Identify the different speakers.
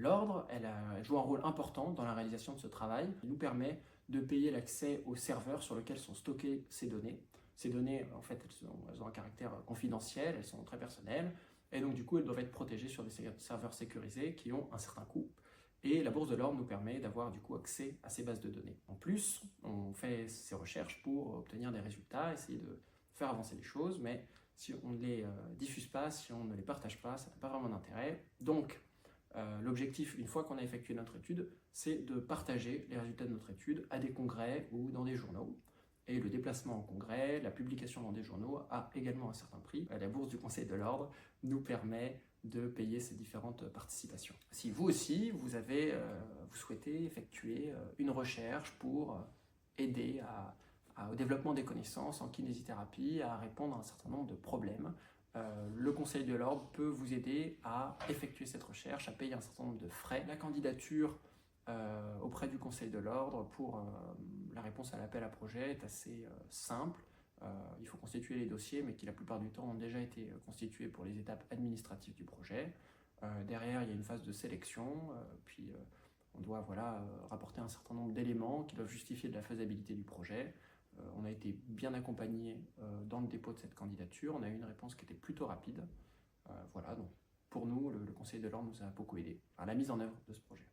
Speaker 1: l'ordre, elle joue un rôle important dans la réalisation de ce travail. Elle nous permet de payer l'accès au serveur sur lequel sont stockées ces données. Ces données, en fait, elles ont un caractère confidentiel, elles sont très personnelles, et donc du coup, elles doivent être protégées sur des serveurs sécurisés qui ont un certain coût. Et la Bourse de l'Ordre nous permet d'avoir du coup accès à ces bases de données. En plus, on fait ces recherches pour obtenir des résultats, essayer de faire avancer les choses, mais si on ne les diffuse pas, si on ne les partage pas, ça n'a pas vraiment d'intérêt. Donc, l'objectif, une fois qu'on a effectué notre étude, c'est de partager les résultats de notre étude à des congrès ou dans des journaux. Et le déplacement en congrès, la publication dans des journaux a également un certain prix. La bourse du Conseil de l'Ordre nous permet de payer ces différentes participations. Si vous aussi, vous souhaitez effectuer une recherche pour aider au développement des connaissances en kinésithérapie, à répondre à un certain nombre de problèmes, le Conseil de l'Ordre peut vous aider à effectuer cette recherche, à payer un certain nombre de frais. La candidature auprès du Conseil de l'Ordre pour la réponse à l'appel à projet est assez simple. Il faut constituer les dossiers, mais qui la plupart du temps ont déjà été constitués pour les étapes administratives du projet. Derrière, il y a une phase de sélection, puis on doit rapporter un certain nombre d'éléments qui doivent justifier de la faisabilité du projet. On a été bien accompagné dans le dépôt de cette candidature, on a eu une réponse qui était plutôt rapide. Donc pour nous, le Conseil de l'Ordre nous a beaucoup aidé à la mise en œuvre de ce projet.